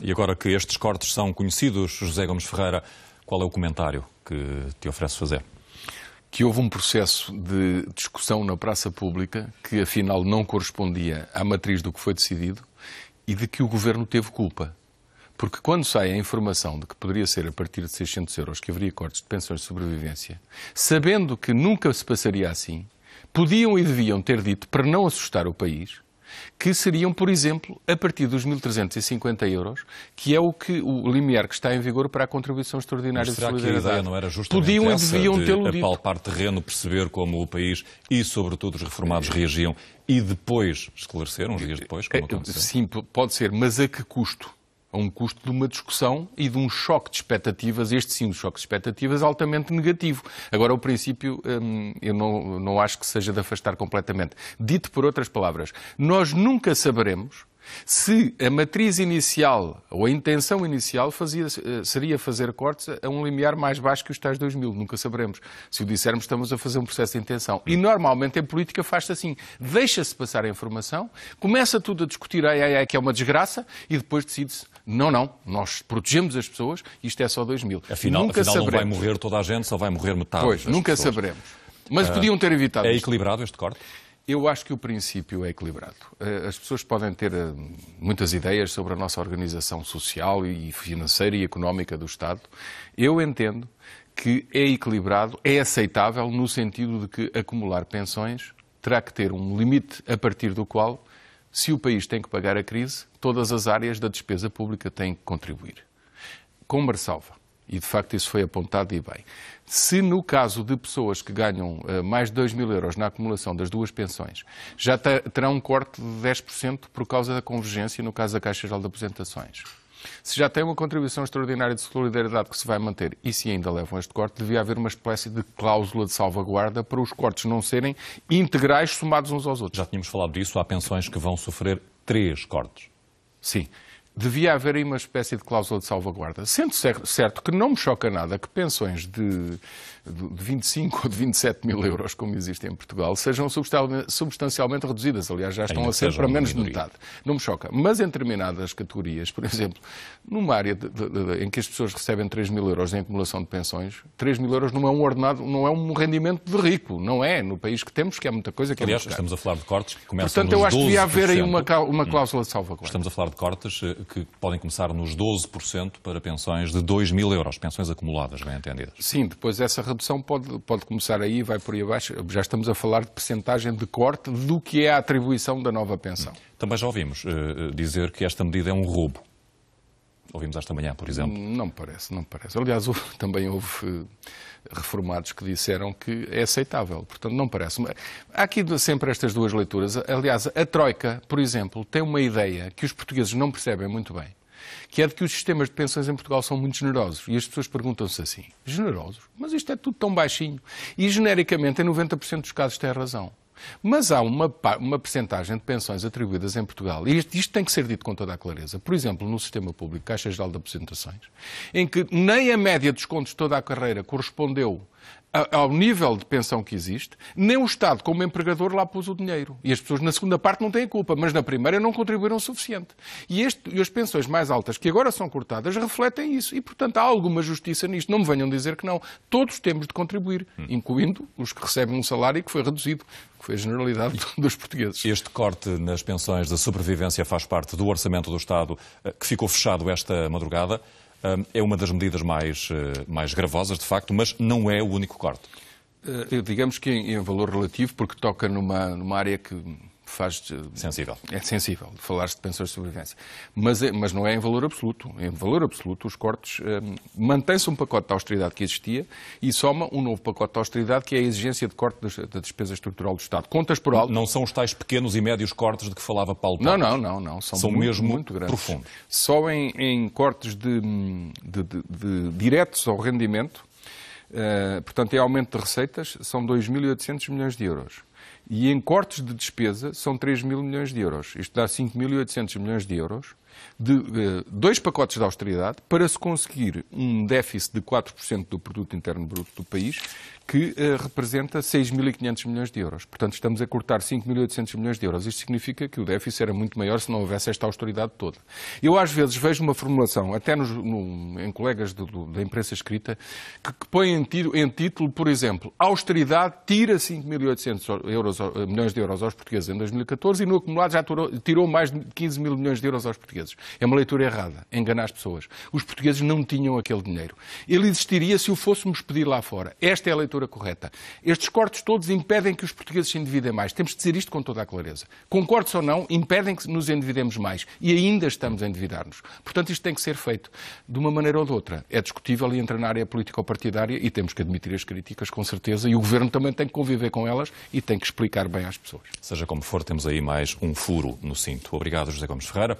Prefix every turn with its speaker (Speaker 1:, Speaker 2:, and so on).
Speaker 1: E agora que estes cortes são conhecidos, José Gomes Ferreira, qual é o comentário que te oferece fazer?
Speaker 2: Que houve um processo de discussão na praça pública que afinal não correspondia à matriz do que foi decidido e de que o Governo teve culpa. Porque quando sai a informação de que poderia ser a partir de 600 euros que haveria cortes de pensões de sobrevivência, sabendo que nunca se passaria assim, podiam e deviam ter dito, para não assustar o país, que seriam, por exemplo, a partir dos 1.350 euros, que é o limiar que está em vigor para a contribuição extraordinária de solidariedade.
Speaker 1: Será que a ideia não era justamente
Speaker 2: podiam
Speaker 1: essa,
Speaker 2: e deviam tê-lo
Speaker 1: de apalpar terreno, perceber como o país e, sobretudo, os reformados reagiam e depois esclarecer, uns dias depois, como aconteceu?
Speaker 2: Sim, pode ser, mas a que custo? A um custo de uma discussão e de um choque de expectativas, este sim, um choque de expectativas altamente negativo. Agora, o princípio, eu não acho que seja de afastar completamente. Dito por outras palavras, nós nunca saberemos se a matriz inicial ou a intenção inicial seria fazer cortes a um limiar mais baixo que os tais 2.000. Nunca saberemos. Se o dissermos, estamos a fazer um processo de intenção. E normalmente em política faz-se assim. Deixa-se passar a informação, começa tudo a discutir que é uma desgraça e depois decide-se, não, nós protegemos as pessoas, isto é só 2.000.
Speaker 1: Afinal não vai morrer toda a gente, só vai morrer metade.
Speaker 2: Pois, nunca
Speaker 1: pessoas.
Speaker 2: Saberemos. Mas podiam ter evitado
Speaker 1: É
Speaker 2: isto.
Speaker 1: equilibrado este corte?
Speaker 2: Eu acho que o princípio é equilibrado. As pessoas podem ter muitas ideias sobre a nossa organização social e financeira e económica do Estado. Eu entendo que é equilibrado, é aceitável no sentido de que acumular pensões terá que ter um limite a partir do qual, se o país tem que pagar a crise, todas as áreas da despesa pública têm que contribuir. Com uma ressalva. E, de facto, isso foi apontado e bem. Se, no caso de pessoas que ganham mais de 2.000 euros na acumulação das duas pensões, já terá um corte de 10% por causa da convergência, no caso da Caixa Geral de Aposentações. Se já tem uma contribuição extraordinária de solidariedade que se vai manter e se ainda levam este corte, devia haver uma espécie de cláusula de salvaguarda para os cortes não serem integrais somados uns aos outros.
Speaker 1: Já tínhamos falado disso, há pensões que vão sofrer 3 cortes.
Speaker 2: Sim. Devia haver aí uma espécie de cláusula de salvaguarda. Sendo certo que não me choca nada que pensões de 25 ou de 27 mil euros, como existem em Portugal, sejam substancialmente reduzidas. Aliás, já estão a ser para menos de metade. Não me choca. Mas em determinadas categorias, por exemplo, numa área em que as pessoas recebem 3.000 euros em acumulação de pensões, 3.000 euros não é um ordenado, não é um rendimento de rico. Não é. No país que temos, que é muita coisa que é muito caro.
Speaker 1: Estamos a falar de cortes que começam
Speaker 2: Portanto,
Speaker 1: nos 12%.
Speaker 2: eu acho que devia haver aí uma cláusula de salvaguarda.
Speaker 1: Estamos a falar de cortes que podem começar nos 12% para pensões de 2.000 euros, pensões acumuladas, bem entendidas.
Speaker 2: Sim, depois essa redução pode começar aí e vai por aí abaixo. Já estamos a falar de percentagem de corte do que é a atribuição da nova pensão.
Speaker 1: Também já ouvimos dizer que esta medida é um roubo. Ouvimos esta manhã, por exemplo.
Speaker 2: Não me parece. Aliás, também houve reformados que disseram que é aceitável. Portanto, não parece. Há aqui sempre estas duas leituras. Aliás, a Troika, por exemplo, tem uma ideia que os portugueses não percebem muito bem, que é de que os sistemas de pensões em Portugal são muito generosos. E as pessoas perguntam-se assim, generosos? Mas isto é tudo tão baixinho. E, genericamente, em 90% dos casos tem razão. Mas há uma percentagem de pensões atribuídas em Portugal, e isto tem que ser dito com toda a clareza, por exemplo, no sistema público, Caixa Geral de Aposentações, em que nem a média de descontos de toda a carreira correspondeu ao nível de pensão que existe, nem o Estado, como empregador, lá pôs o dinheiro. E as pessoas na segunda parte não têm a culpa, mas na primeira não contribuíram o suficiente. E as pensões mais altas, que agora são cortadas, refletem isso. E, portanto, há alguma justiça nisto. Não me venham dizer que não. Todos temos de contribuir, incluindo os que recebem um salário que foi reduzido, que foi a generalidade dos portugueses.
Speaker 1: Este corte nas pensões de sobrevivência faz parte do orçamento do Estado, que ficou fechado esta madrugada. É uma das medidas mais gravosas, de facto, mas não é o único corte.
Speaker 2: Digamos que em valor relativo, porque toca numa área que faz...
Speaker 1: Sensível.
Speaker 2: É sensível, falar-se de pensões de sobrevivência. Mas não é em valor absoluto. Em valor absoluto, os cortes... mantém-se um pacote de austeridade que existia e soma um novo pacote de austeridade, que é a exigência de corte da despesa estrutural do Estado. Contas por alto...
Speaker 1: Não são os tais pequenos e médios cortes de que falava Paulo Portas?
Speaker 2: Não. São
Speaker 1: mesmo
Speaker 2: muito grandes.
Speaker 1: Profundos.
Speaker 2: Só em cortes de diretos ao rendimento, portanto, em aumento de receitas, são 2.800 milhões de euros. E em cortes de despesa são 3.000 milhões de euros. Isto dá 5.800 milhões de euros. de 2 pacotes de austeridade para se conseguir um déficit de 4% do produto interno bruto do país, que representa 6.500 milhões de euros. Portanto, estamos a cortar 5.800 milhões de euros. Isto significa que o déficit era muito maior se não houvesse esta austeridade toda. Eu, às vezes, vejo uma formulação, até em colegas da imprensa escrita, que põe em título, por exemplo, a austeridade tira 5.800 milhões de euros aos portugueses em 2014 e no acumulado já tirou mais de 15 mil milhões de euros aos portugueses. É uma leitura errada, engana as pessoas. Os portugueses não tinham aquele dinheiro. Ele existiria se o fôssemos pedir lá fora. Esta é a leitura correta. Estes cortes todos impedem que os portugueses se endividem mais. Temos de dizer isto com toda a clareza. Concordes ou não, impedem que nos endividemos mais. E ainda estamos a endividar-nos. Portanto, isto tem que ser feito de uma maneira ou de outra. É discutível e entra na área político-partidária e temos que admitir as críticas, com certeza, e o Governo também tem que conviver com elas e tem que explicar bem às pessoas.
Speaker 1: Seja como for, temos aí mais um furo no cinto. Obrigado, José Gomes Ferreira.